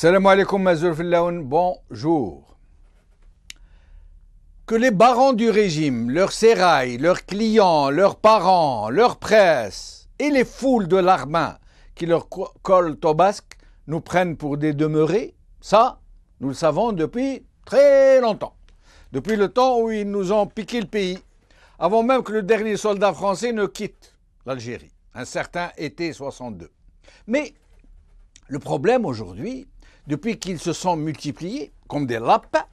Salam alaikum Mazur Fillaoun, bonjour. Que les barons du régime, leurs sérails, leurs clients, leurs parents, leur presse et les foules de l'armain qui leur collent au basque nous prennent pour des demeurés, ça, nous le savons depuis très longtemps. Depuis le temps où ils nous ont piqué le pays, avant même que le dernier soldat français ne quitte l'Algérie, un certain été 62. Mais le problème aujourd'hui, depuis qu'ils se sont multipliés comme des lapins,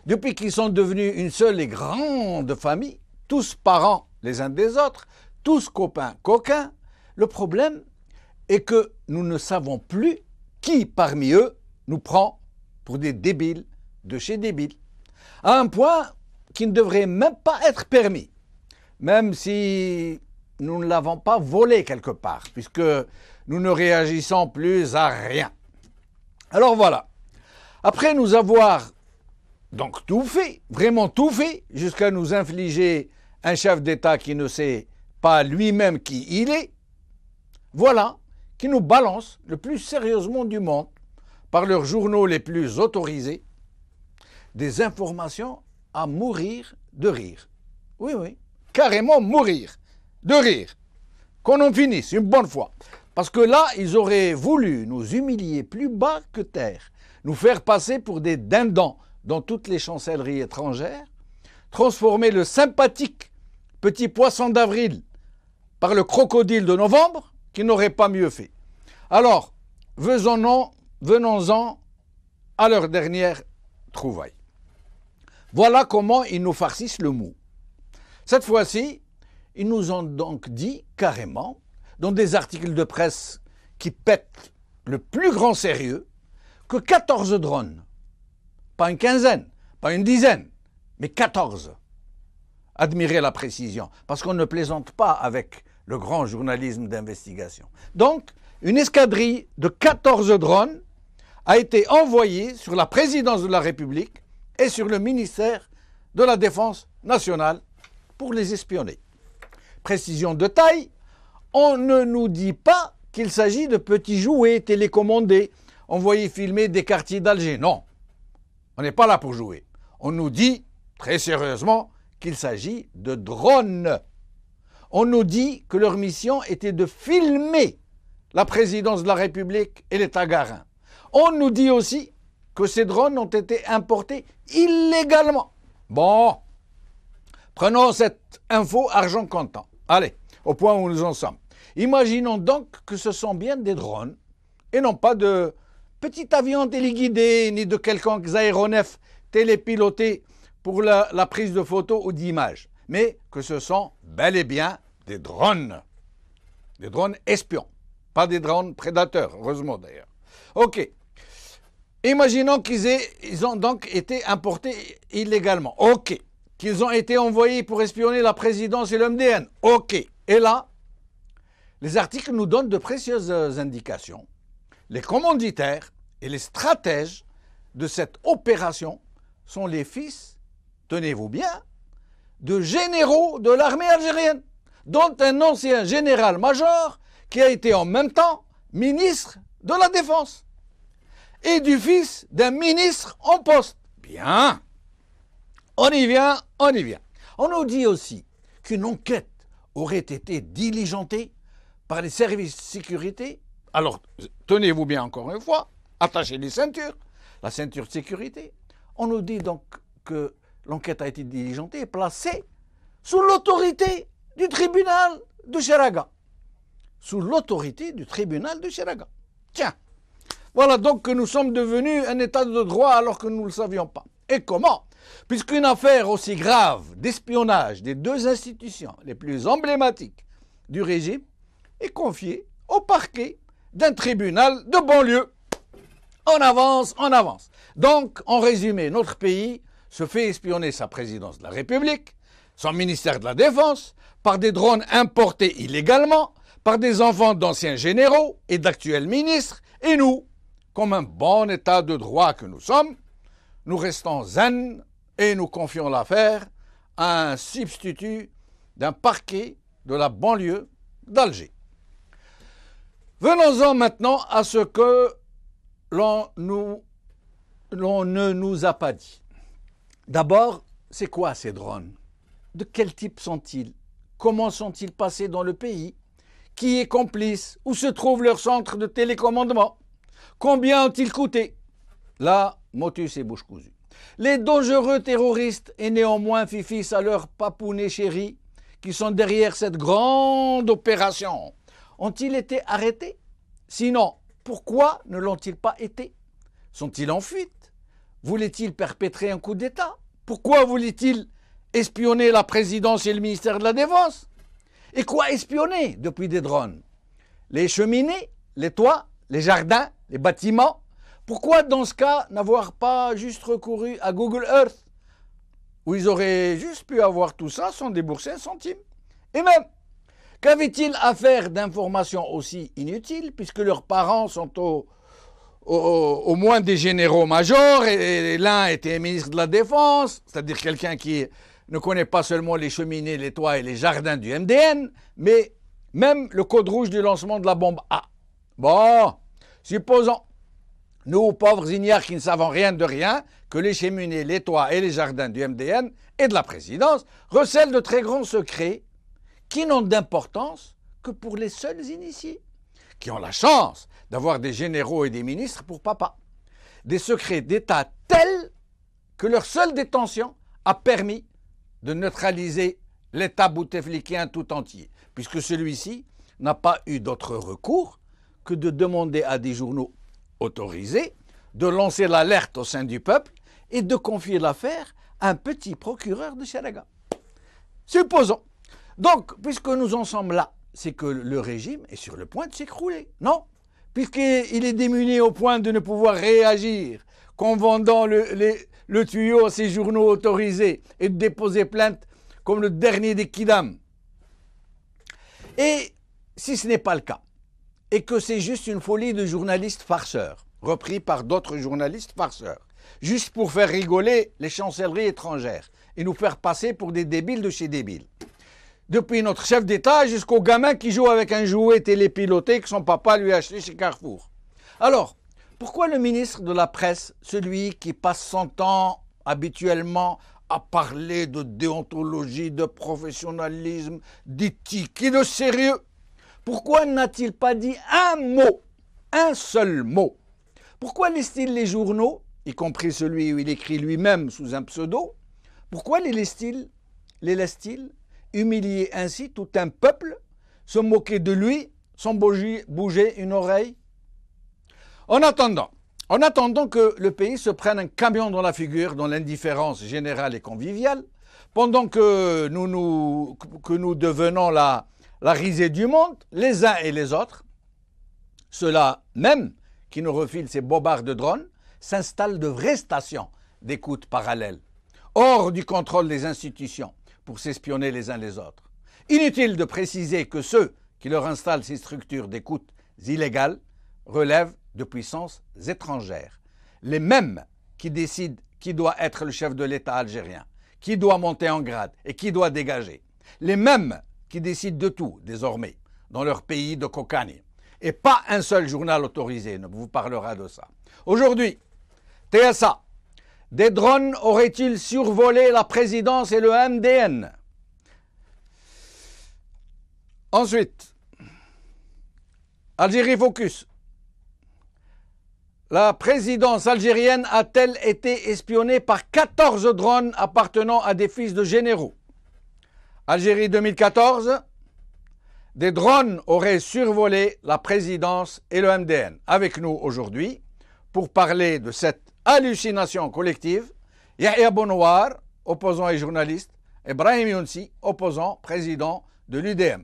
depuis qu'ils sont devenus une seule et grande famille, tous parents les uns des autres, tous copains coquins, le problème est que nous ne savons plus qui parmi eux nous prend pour des débiles de chez débiles, à un point qui ne devrait même pas être permis, même si nous ne l'avons pas volé quelque part, puisque nous ne réagissons plus à rien. Alors voilà, après nous avoir donc tout fait, vraiment tout fait, jusqu'à nous infliger un chef d'État qui ne sait pas lui-même qui il est, voilà qui nous balance le plus sérieusement du monde, par leurs journaux les plus autorisés, des informations à mourir de rire. Oui, oui, carrément mourir de rire. Qu'on en finisse une bonne fois. Parce que là, ils auraient voulu nous humilier plus bas que terre, nous faire passer pour des dindons dans toutes les chancelleries étrangères, transformer le sympathique petit poisson d'avril par le crocodile de novembre, qui n'aurait pas mieux fait. Alors, venons-en à leur dernière trouvaille. Voilà comment ils nous farcissent le mou. Cette fois-ci, ils nous ont donc dit carrément, dans des articles de presse qui pètent le plus grand sérieux, que 14 drones, pas une quinzaine, pas une dizaine, mais 14. Admirez la précision, parce qu'on ne plaisante pas avec le grand journalisme d'investigation. Donc, une escadrille de 14 drones a été envoyée sur la présidence de la République et sur le ministère de la Défense nationale pour les espionner. Précision de taille, on ne nous dit pas qu'il s'agit de petits jouets télécommandés, envoyés filmer des quartiers d'Alger. Non, on n'est pas là pour jouer. On nous dit, très sérieusement, qu'il s'agit de drones. On nous dit que leur mission était de filmer la présidence de la République et les Tagarins. On nous dit aussi que ces drones ont été importés illégalement. Bon, prenons cette info argent comptant. Allez, au point où nous en sommes. Imaginons donc que ce sont bien des drones, et non pas de petits avions téléguidés, ni de quelconques aéronefs télépilotés pour la prise de photos ou d'images, mais que ce sont bel et bien des drones espions, pas des drones prédateurs, heureusement d'ailleurs. Ok, imaginons qu'ils ont donc été importés illégalement, ok, qu'ils ont été envoyés pour espionner la présidence et l'MDN, ok, et là, les articles nous donnent de précieuses indications. Les commanditaires et les stratèges de cette opération sont les fils, tenez-vous bien, de généraux de l'armée algérienne, dont un ancien général-major qui a été en même temps ministre de la Défense, et du fils d'un ministre en poste. Bien, on y vient, on y vient. On nous dit aussi qu'une enquête aurait été diligentée par les services de sécurité. Alors, tenez-vous bien encore une fois, attachez les ceintures, la ceinture de sécurité. On nous dit donc que l'enquête a été diligentée et placée sous l'autorité du tribunal de Cheraga. Sous l'autorité du tribunal de Cheraga. Tiens, voilà donc que nous sommes devenus un état de droit alors que nous ne le savions pas. Et comment ? Puisqu'une affaire aussi grave d'espionnage des deux institutions les plus emblématiques du régime est confiée au parquet d'un tribunal de banlieue. On avance, on avance. Donc, en résumé, notre pays se fait espionner sa présidence de la République, son ministère de la Défense, par des drones importés illégalement, par des enfants d'anciens généraux et d'actuels ministres, et nous, comme un bon état de droit que nous sommes, nous restons zen et nous confions l'affaire à un substitut d'un parquet de la banlieue d'Alger. Venons-en maintenant à ce que l'on ne nous a pas dit. D'abord, c'est quoi ces drones? De quel type sont-ils? Comment sont-ils passés dans le pays? Qui est complice? Où se trouve leur centre de télécommandement? Combien ont-ils coûté? Là, motus et bouche cousue. Les dangereux terroristes et néanmoins fifis à leurs papounets chéris qui sont derrière cette grande opération ont-ils été arrêtés? Sinon, pourquoi ne l'ont-ils pas été? Sont-ils en fuite? Voulaient-ils perpétrer un coup d'État? Pourquoi voulaient-ils espionner la présidence et le ministère de la Défense? Et quoi espionner depuis des drones? Les cheminées, les toits, les jardins, les bâtiments? Pourquoi dans ce cas n'avoir pas juste recouru à Google Earth, où ils auraient juste pu avoir tout ça sans débourser un centime? Et même, qu'avaient-ils à faire d'informations aussi inutiles, puisque leurs parents sont au moins des généraux-majors, et l'un était ministre de la Défense, c'est-à-dire quelqu'un qui ne connaît pas seulement les cheminées, les toits et les jardins du MDN, mais même le code rouge du lancement de la bombe A. Bon, supposons, nous, pauvres ignares qui ne savons rien de rien, que les cheminées, les toits et les jardins du MDN et de la présidence recèlent de très grands secrets qui n'ont d'importance que pour les seuls initiés, qui ont la chance d'avoir des généraux et des ministres pour papa. Des secrets d'État tels que leur seule détention a permis de neutraliser l'État bouteflikien tout entier, puisque celui-ci n'a pas eu d'autre recours que de demander à des journaux autorisés de lancer l'alerte au sein du peuple et de confier l'affaire à un petit procureur de Charaga. Supposons. Donc, puisque nous en sommes là, c'est que le régime est sur le point de s'écrouler, non? Puisqu'il est démuni au point de ne pouvoir réagir qu'en vendant le tuyau à ces journaux autorisés et de déposer plainte comme le dernier des kidams. Et si ce n'est pas le cas, et que c'est juste une folie de journalistes farceurs, repris par d'autres journalistes farceurs, juste pour faire rigoler les chancelleries étrangères et nous faire passer pour des débiles de chez débiles. Depuis notre chef d'État jusqu'au gamin qui joue avec un jouet télépiloté que son papa lui a acheté chez Carrefour. Alors, pourquoi le ministre de la Presse, celui qui passe son temps habituellement à parler de déontologie, de professionnalisme, d'éthique et de sérieux, pourquoi n'a-t-il pas dit un mot, un seul mot? Pourquoi laisse-t-il les journaux, y compris celui où il écrit lui-même sous un pseudo, pourquoi les laisse-t-il humilier ainsi tout un peuple, se moquer de lui sans bouger une oreille? En attendant que le pays se prenne un camion dans la figure dans l'indifférence générale et conviviale, pendant que nous devenons la risée du monde, les uns et les autres, ceux-là même qui nous refilent ces bobards de drones, s'installent de vraies stations d'écoute parallèles, hors du contrôle des institutions, pour s'espionner les uns les autres. Inutile de préciser que ceux qui leur installent ces structures d'écoute illégales relèvent de puissances étrangères. Les mêmes qui décident qui doit être le chef de l'État algérien, qui doit monter en grade et qui doit dégager. Les mêmes qui décident de tout, désormais, dans leur pays de Kokani. Et pas un seul journal autorisé ne vous parlera de ça. Aujourd'hui, TSA, des drones auraient-ils survolé la présidence et le MDN? Ensuite, Algérie Focus. La présidence algérienne a-t-elle été espionnée par 14 drones appartenant à des fils de généraux? Algérie 2014, des drones auraient survolé la présidence et le MDN. Avec nous aujourd'hui, pour parler de cette hallucination collective, Yahya Bounoir, opposant et journaliste, et Brahim Younsi, opposant, président de l'UDM.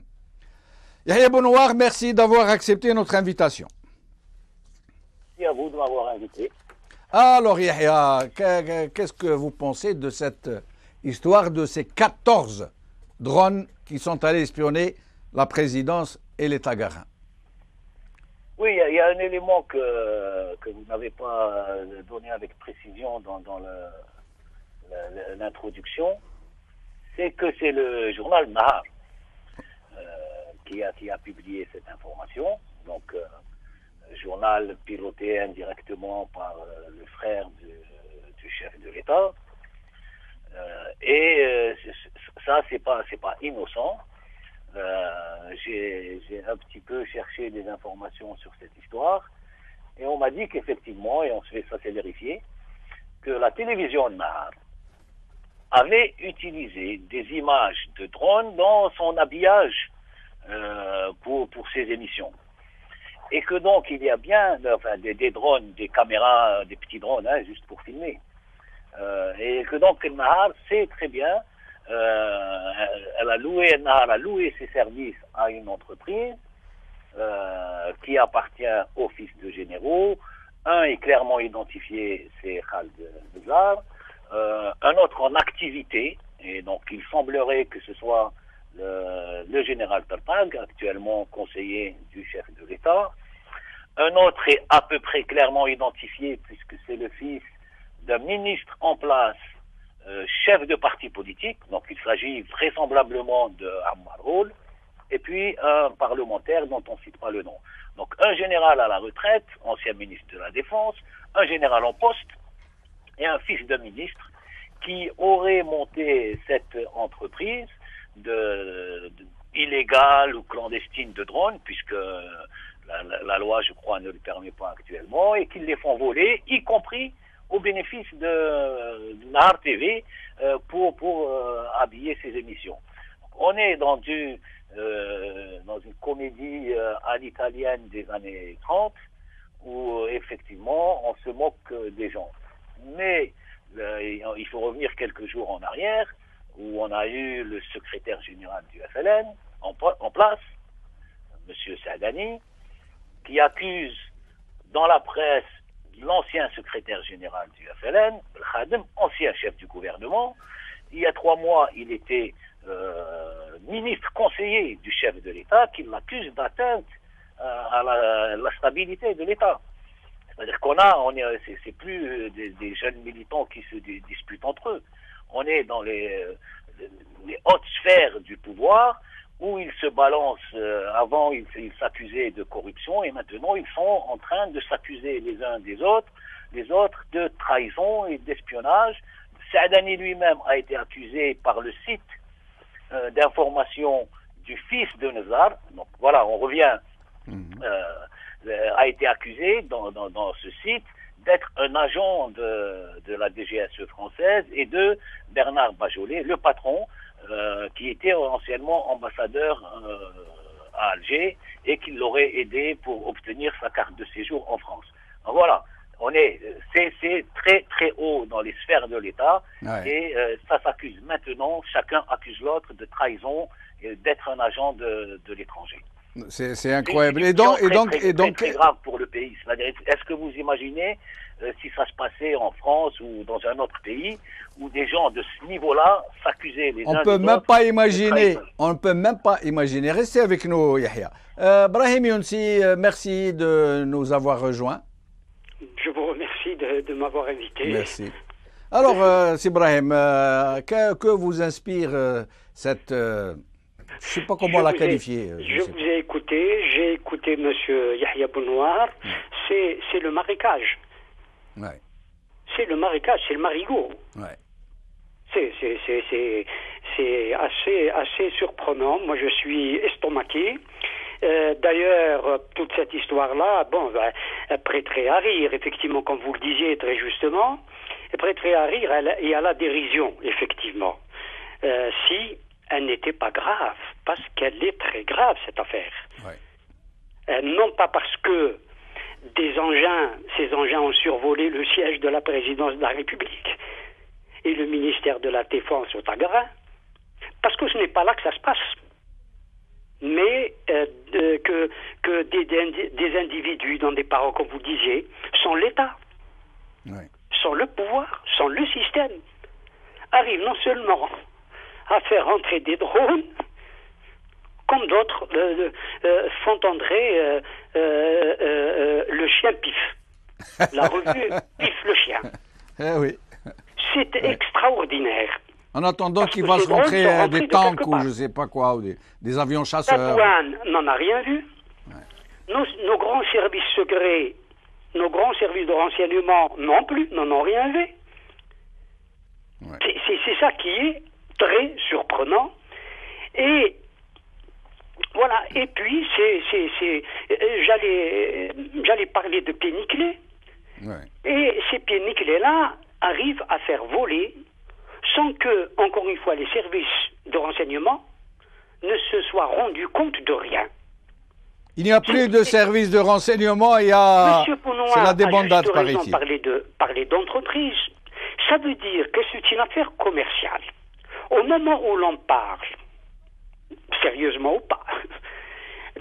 Yahya Bounoir, merci d'avoir accepté notre invitation. Merci à vous de m'avoir invité. Alors Yahya, qu'est-ce que vous pensez de cette histoire de ces 14 drones qui sont allés espionner la présidence et l'État garin? Oui, il y a un élément que vous n'avez pas donné avec précision dans l'introduction, c'est que c'est le journal Nahar qui a publié cette information. Donc, journal piloté indirectement par le frère du chef de l'État. Ça, c'est pas innocent. J'ai un petit peu cherché des informations sur cette histoire et on m'a dit qu'effectivement, et ça s'est vérifié, que la télévision Nahar avait utilisé des images de drones dans son habillage pour ses émissions. Et que donc il y a bien des drones, des caméras, des petits drones, juste pour filmer. Et que donc Nahar sait très bien, Nahar a loué ses services à une entreprise qui appartient aux fils de généraux. Un est clairement identifié, c'est Khaled Bezzar. Un autre en activité, et donc il semblerait que ce soit le général Tartag, actuellement conseiller du chef de l'État. Un autre est à peu près clairement identifié, puisque c'est le fils d'un ministre en place, chef de parti politique, donc il s'agit vraisemblablement de Ammar Houl, et puis un parlementaire dont on ne cite pas le nom. Donc un général à la retraite, ancien ministre de la Défense, un général en poste, et un fils de ministre qui aurait monté cette entreprise illégale ou clandestine de drones, puisque la loi, je crois, ne le permet pas actuellement, et qu'ils les font voler, y compris au bénéfice de Nahar TV pour habiller ses émissions. On est dans une comédie à l'italienne des années 30, où effectivement on se moque des gens. Mais il faut revenir quelques jours en arrière, où on a eu le secrétaire général du FLN en place, M. Saadani, qui accuse dans la presse l'ancien secrétaire général du FLN, Khadem, ancien chef du gouvernement. Il y a 3 mois, il était ministre conseiller du chef de l'État, qui l'accuse d'atteinte à la stabilité de l'État. C'est-à-dire c'est plus des jeunes militants qui se disputent entre eux. On est dans les hautes sphères du pouvoir, où ils se balancent. Avant, ils s'accusaient de corruption, et maintenant, ils sont en train de s'accuser les uns des autres, les autres de trahison et d'espionnage. Saadani lui-même a été accusé par le site d'information du fils de Nizar. Donc voilà, on revient. A été accusé dans ce site d'être un agent de la DGSE française et de Bernard Bajolet, le patron, qui était anciennement ambassadeur à Alger et qui l'aurait aidé pour obtenir sa carte de séjour en France. Donc voilà, c'est très très haut dans les sphères de l'État, et ça s'accuse maintenant, chacun accuse l'autre de trahison et d'être un agent de l'étranger. C'est incroyable. Et donc, très grave pour le pays. C'est-à-dire, est-ce que vous imaginez si ça se passait en France ou dans un autre pays où des gens de ce niveau-là s'accusaient les uns des autres? On ne peut même pas imaginer. Restez avec nous, Yahya. Brahim Younsi, merci de nous avoir rejoints. Je vous remercie de m'avoir invité. Merci. Alors, Sibrahim, que vous inspire cette... je ne sais pas comment la qualifier. Je vous ai écouté, j'ai écouté M. Yahya Bounoir. C'est le marécage. Ouais. C'est le marécage, c'est le marigot. Ouais. C'est assez surprenant. Moi, je suis estomaqué. D'ailleurs, toute cette histoire-là, prêterait à rire, effectivement, comme vous le disiez très justement, prêterait à rire et à la dérision, effectivement. Si elle n'était pas grave, parce qu'elle est très grave, cette affaire. Ouais. Non pas parce que ces engins ont survolé le siège de la présidence de la République et le ministère de la Défense au Tagarin, parce que ce n'est pas là que ça se passe. Mais que des individus dans des paroles, comme vous disiez, sans l'État, sans le pouvoir, sans le système, arrivent non seulement à faire entrer des drones, comme d'autres font entrer le chien Pif. La revue Pif le chien. Oui. C'est extraordinaire. En attendant qu'il va se rentrer des tanks ou je ne sais pas quoi, ou des avions chasseurs. Tatouane n'en a rien vu. Ouais. nos grands services secrets, nos grands services de renseignement non plus, n'en ont rien fait. Ouais. C'est ça qui est très surprenant. Et voilà. Et puis, j'allais parler de pieds nickelés. Ouais. Et ces pieds nickelés-là arrivent à faire voler sans que, encore une fois, les services de renseignement ne se soient rendus compte de rien. Il n'y a plus de service de renseignement, il y a... Monsieur Pounois C'est la débandade a par juste raison ici. parler d'entreprise. Ça veut dire que c'est une affaire commerciale. Au moment où l'on parle, sérieusement ou pas,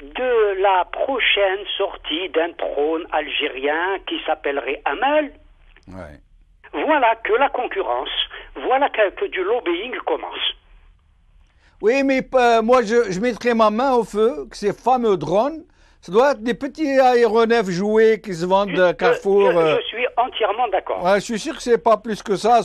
de la prochaine sortie d'un trône algérien qui s'appellerait Hamel, Ouais. voilà que la concurrence, voilà que du lobbying commence. Oui, mais moi, je mettrais ma main au feu que ces fameux drones, ça doit être des petits aéronefs jouets qui se vendent à Carrefour. Je suis entièrement d'accord. Ouais, je suis sûr que c'est pas plus que ça.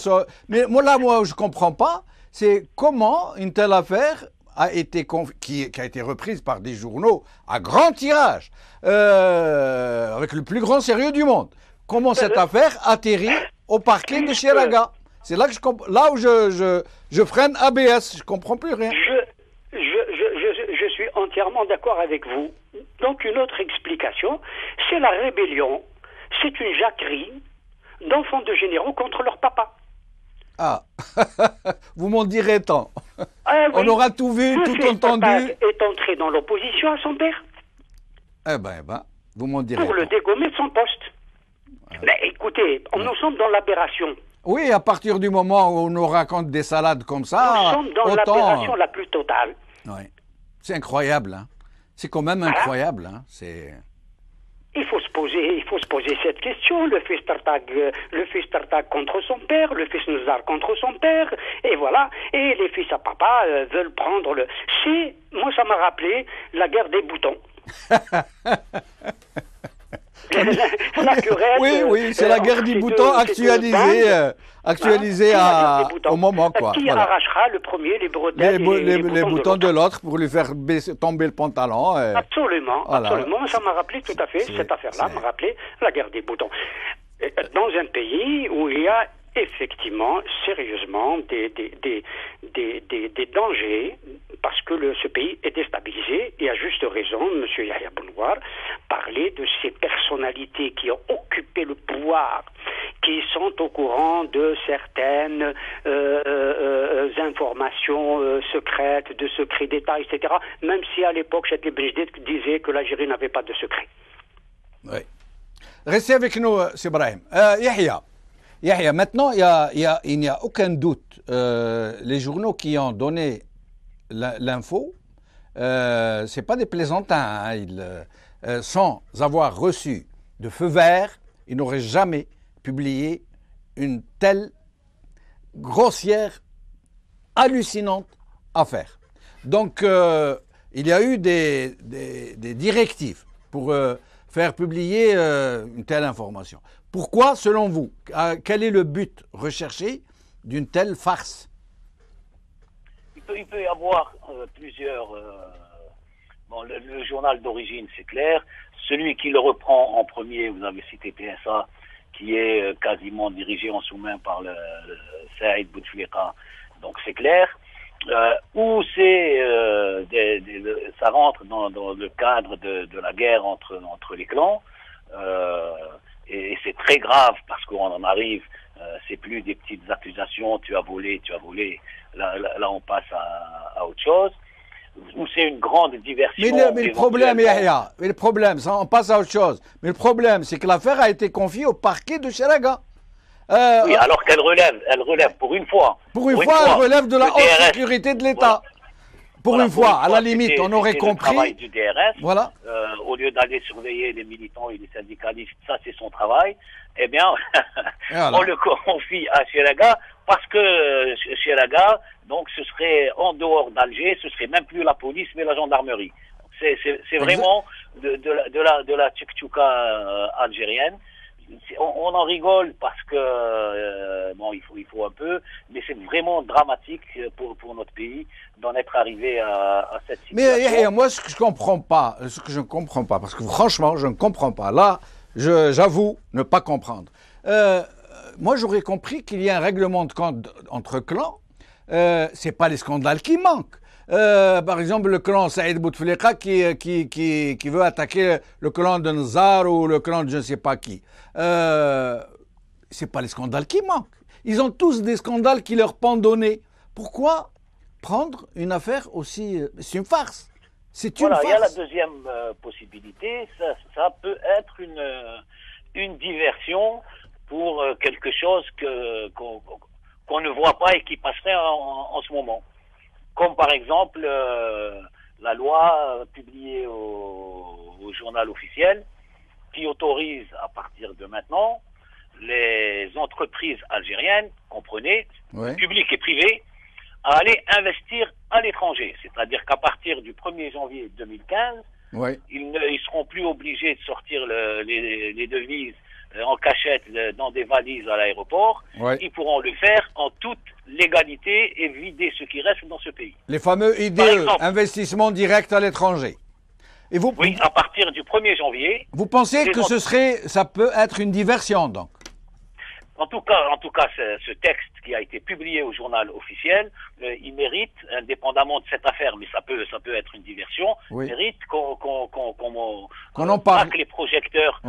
Mais moi, je comprends pas, c'est comment une telle affaire a été qui a été reprise par des journaux à grand tirage, avec le plus grand sérieux du monde. Comment cette affaire atterrit au parquet de Chiraga? C'est là que là où je freine ABS, je comprends plus rien. Je suis entièrement d'accord avec vous. Donc une autre explication, c'est la rébellion, c'est une jacquerie d'enfants de généraux contre leur papa. Ah, vous m'en direz tant. Ah, oui. On aura tout vu, Le tout fils entendu. papa est entré dans l'opposition à son père Eh ben, vous m'en direz pour le tant. dégommer de son poste. Mais écoutez, nous sommes dans l'aberration. Oui, à partir du moment où on nous raconte des salades comme ça, Nous sommes dans l'aberration la plus totale. Ouais. C'est incroyable, hein. C'est quand même incroyable, hein. C'est... Il faut se poser cette question. Le fils Tartag contre son père, le fils Nzar contre son père, et voilà. Et les fils à papa veulent prendre le... Moi, ça m'a rappelé la guerre des boutons. La querelle, oui, c'est la guerre des boutons actualisée au moment, quoi. Qui Voilà. arrachera le premier les bretelles Les boutons de l'autre pour lui faire tomber le pantalon. Absolument, voilà. absolument. Ça m'a rappelé tout à fait, cette affaire-là m'a rappelé la guerre des boutons. Dans un pays où il y a effectivement, sérieusement, des dangers, parce que ce pays est déstabilisé, et à juste raison, M. Yahya Boulouar parlait de ces personnalités qui ont occupé le pouvoir, qui sont au courant de certaines informations secrètes, de secrets d'État, etc., même si à l'époque, Chetli Benjedid disait que l'Algérie n'avait pas de secret. Oui. Restez avec nous, Ibrahim. Yahya, maintenant, il n'y a aucun doute. Les journaux qui ont donné l'info, c'est pas des plaisantins. Hein. Sans avoir reçu de feu vert, ils n'auraient jamais publié une telle grossière, hallucinante affaire. Donc, il y a eu des directives pour faire publier une telle information. Pourquoi, selon vous, quel est le but recherché d'une telle farce? Il peut y avoir plusieurs... Bon, le journal d'origine, c'est clair. Celui qui le reprend en premier, vous avez cité PSA, qui est quasiment dirigé en sous-main par le Saïd Bouteflika, donc c'est clair. Où ça rentre dans le cadre de la guerre entre les clans. Et c'est très grave parce qu'on en arrive, c'est plus des petites accusations, tu as volé. Là on passe à autre chose. Où c'est une grande diversion. Mais le problème, Yahya, on passe à autre chose. Mais le problème, c'est que l'affaire a été confiée au parquet de Chiraga. Oui, alors qu'elle relève pour une fois. Pour une fois, elle relève de la haute sécurité de l'État. Pour une fois, à la limite, on aurait compris. Le travail du DRS, voilà. Au lieu d'aller surveiller les militants et les syndicalistes, ça c'est son travail. Eh bien, voilà. On le confie à Chiraga parce que Chiraga, donc ce serait en dehors d'Alger, ce serait même plus la police mais la gendarmerie. C'est vraiment de la tchouk-tchouka algérienne. On en rigole parce que bon, il faut un peu, mais c'est vraiment dramatique pour notre pays d'en être arrivé à cette situation. Mais moi, ce que je ne comprends pas, parce que franchement, je ne comprends pas. Là, j'avoue ne pas comprendre. Moi, j'aurais compris qu'il y a un règlement de compte entre clans. C'est pas les scandales qui manquent. Par exemple, le clan Saïd Bouteflika qui veut attaquer le clan de Nzar ou le clan de je ne sais pas qui. C'est pas les scandales qui manquent. Ils ont tous des scandales qui leur pendent au nez. Pourquoi prendre une affaire aussi... C'est une farce. C'est une farce. Il y a la deuxième possibilité. Ça peut être une diversion pour quelque chose qu'on ne voit pas et qui passerait en ce moment. Comme par exemple la loi publiée au journal officiel qui autorise à partir de maintenant les entreprises algériennes, comprenez, publiques et privées, à aller investir à l'étranger. C'est-à-dire qu'à partir du 1er janvier 2015, ils seront plus obligés de sortir les devises en cachette dans des valises à l'aéroport. Ils pourront le faire en toute légalité et vider ce qui reste dans ce pays. Les fameux IDE, investissements directs à l'étranger. Et oui, à partir du 1er janvier. Vous pensez que ça peut être une diversion, donc? En tout cas, ce texte qui a été publié au journal officiel, il mérite, indépendamment de cette affaire, mais ça peut être une diversion, mérite qu'on en parle, les projecteurs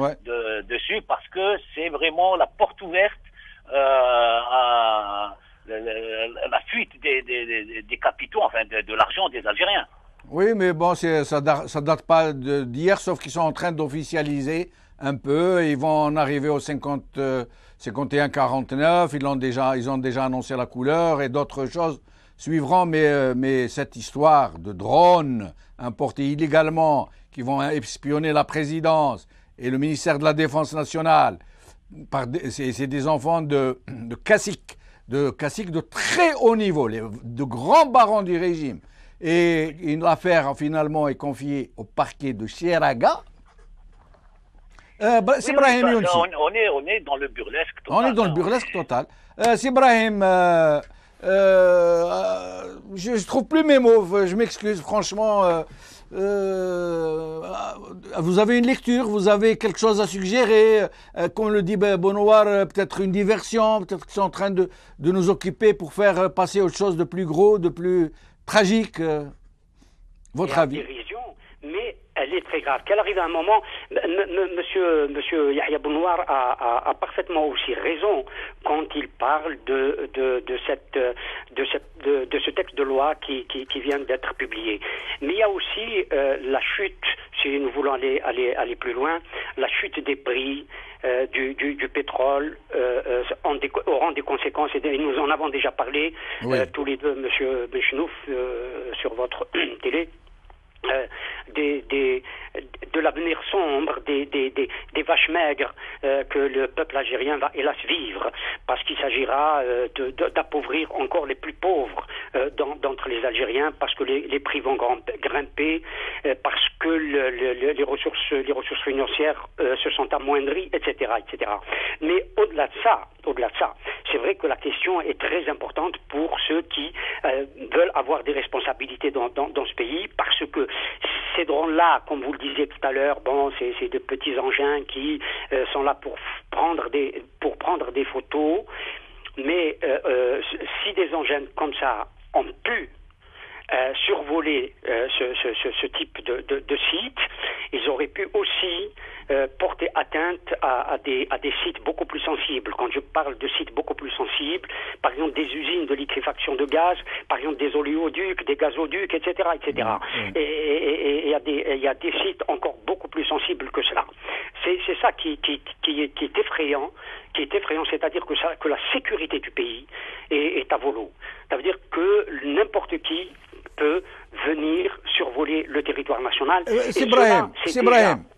dessus, parce que c'est vraiment la porte ouverte à la fuite des capitaux, enfin de l'argent des Algériens. Oui, mais bon, ça date pas d'hier, sauf qu'ils sont en train d'officialiser un peu. Ils vont en arriver au 51-49. Ils ont déjà annoncé la couleur et d'autres choses suivront. Mais cette histoire de drones importés illégalement qui vont espionner la présidence et le ministère de la Défense nationale, c'est des enfants de caciques de très haut niveau, de grands barons du régime. Et l'affaire finalement est confiée au parquet de Chieraga. C'est Brahim Younsi. On est dans le burlesque total. On est dans le burlesque total. C'est Brahim. Je trouve plus mes mots. Je m'excuse, franchement. Vous avez une lecture, vous avez quelque chose à suggérer, comme le dit Bonouar, peut-être une diversion, peut-être qu'ils sont en train de nous occuper pour faire passer autre chose de plus gros, de plus tragique. Votre avis? Dérision, mais elle est très grave. Qu'elle arrive à un moment, Monsieur Yahya Bonouar a parfaitement aussi raison quand il parle de ce texte de loi qui vient d'être publié. Mais il y a aussi la chute, si nous voulons aller plus loin, la chute des prix du pétrole auront des conséquences, et nous en avons déjà parlé tous les deux, Monsieur Benchenouf, sur votre télé. De l'avenir sombre des vaches maigres que le peuple algérien va hélas vivre, parce qu'il s'agira d'appauvrir encore les plus pauvres d'entre les Algériens, parce que les prix vont grimper, parce que les ressources financières se sont amoindries, etc., etc. Mais au-delà de ça, c'est vrai que la question est très importante pour ceux qui veulent avoir des responsabilités dans ce pays, parce que ces drones-là, comme vous le disiez tout à l'heure, c'est de petits engins qui sont là pour prendre des photos, mais si des engins comme ça ont pu survoler ce type de site, ils auraient pu aussi porter atteinte à des sites beaucoup plus sensibles. Quand je parle de sites beaucoup plus sensibles, par exemple des usines de liquéfaction de gaz, par exemple des oléoducs, des gazoducs, etc., etc. Et il y a des sites encore beaucoup plus sensibles que cela. C'est ça qui est effrayant, c'est-à-dire que la sécurité du pays est à volo. Ça veut dire que n'importe qui peut venir survoler le territoire national. C'est Brahim.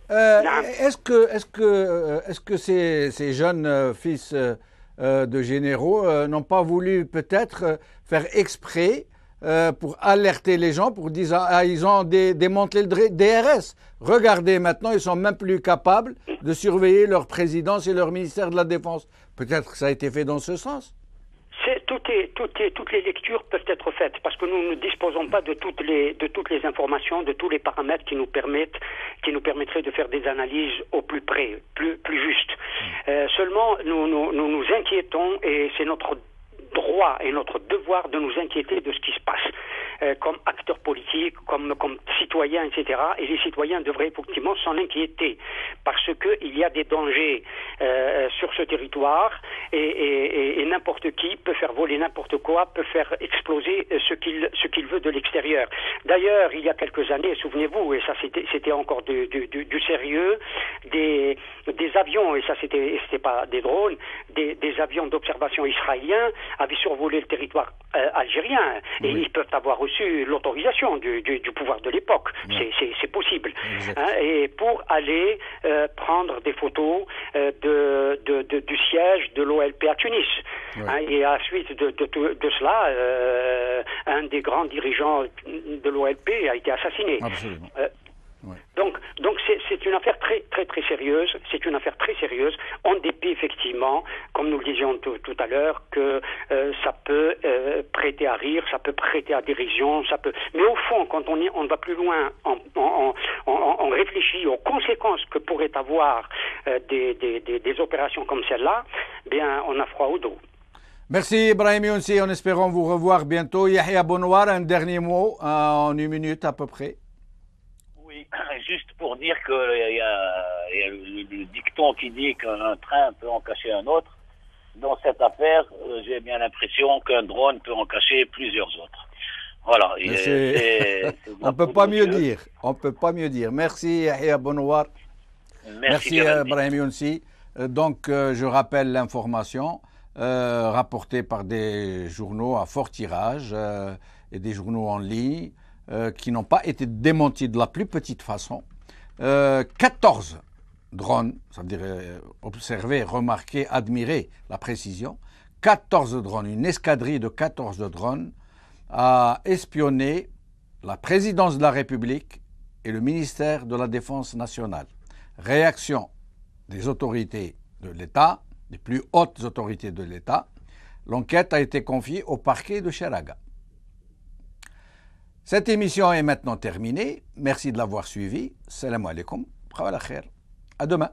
Est-ce que ces jeunes fils de généraux n'ont pas voulu peut-être faire exprès pour alerter les gens, pour dire ils ont démantelé le DRS. Regardez, maintenant, ils sont même plus capables de surveiller leur présidence et leur ministère de la Défense. Peut-être que ça a été fait dans ce sens. toutes les lectures peuvent être faites parce que nous ne disposons pas de toutes les informations, de tous les paramètres qui nous permettraient de faire des analyses au plus près, plus justes. Seulement, nous inquiétons et c'est notre droit et notre devoir de nous inquiéter de ce qui se passe comme acteurs politiques, comme citoyens, etc. Et les citoyens devraient effectivement s'en inquiéter parce qu'il y a des dangers sur ce territoire et n'importe qui peut faire voler n'importe quoi, peut faire exploser ce qu'il veut de l'extérieur. D'ailleurs, il y a quelques années, souvenez-vous, et ça c'était encore du sérieux, des avions, et ça c'était pas des drones, des avions d'observation israéliens avaient survolé le territoire algérien et ils peuvent avoir reçu l'autorisation du pouvoir de l'époque. C'est possible. Et pour aller prendre des photos du siège de l'OLP à Tunis. Et à la suite de cela, un des grands dirigeants de l'OLP a été assassiné. Absolument. Donc c'est une affaire très très très sérieuse. C'est une affaire très sérieuse. En dépit effectivement, comme nous le disions tout à l'heure, que ça peut prêter à rire, ça peut prêter à dérision, ça peut. Mais au fond, quand on va plus loin, on réfléchit aux conséquences que pourraient avoir des opérations comme celle-là. Bien, on a froid au dos. Merci Ibrahim Younsi, en espérant vous revoir bientôt. Yahya Bonouar, un dernier mot en 1 minute à peu près. Oui, juste pour dire qu'il y a le dicton qui dit qu'un train peut en cacher un autre. Dans cette affaire, j'ai bien l'impression qu'un drone peut en cacher plusieurs autres. Voilà. On ne peut pas mieux dire. On peut pas mieux dire. Merci Yahya Bonouar. Merci Ibrahim Younsi. Donc, je rappelle l'information rapportée par des journaux à fort tirage et des journaux en ligne qui n'ont pas été démentis de la plus petite façon. 14 drones, ça veut dire observer, remarquer, admirer la précision. 14 drones, une escadrille de 14 drones a espionné la présidence de la République et le ministère de la Défense nationale. Réaction des autorités de l'État, des plus hautes autorités de l'État. L'enquête a été confiée au parquet de Cheraga. Cette émission est maintenant terminée. Merci de l'avoir suivie. Salam alaikum. À demain.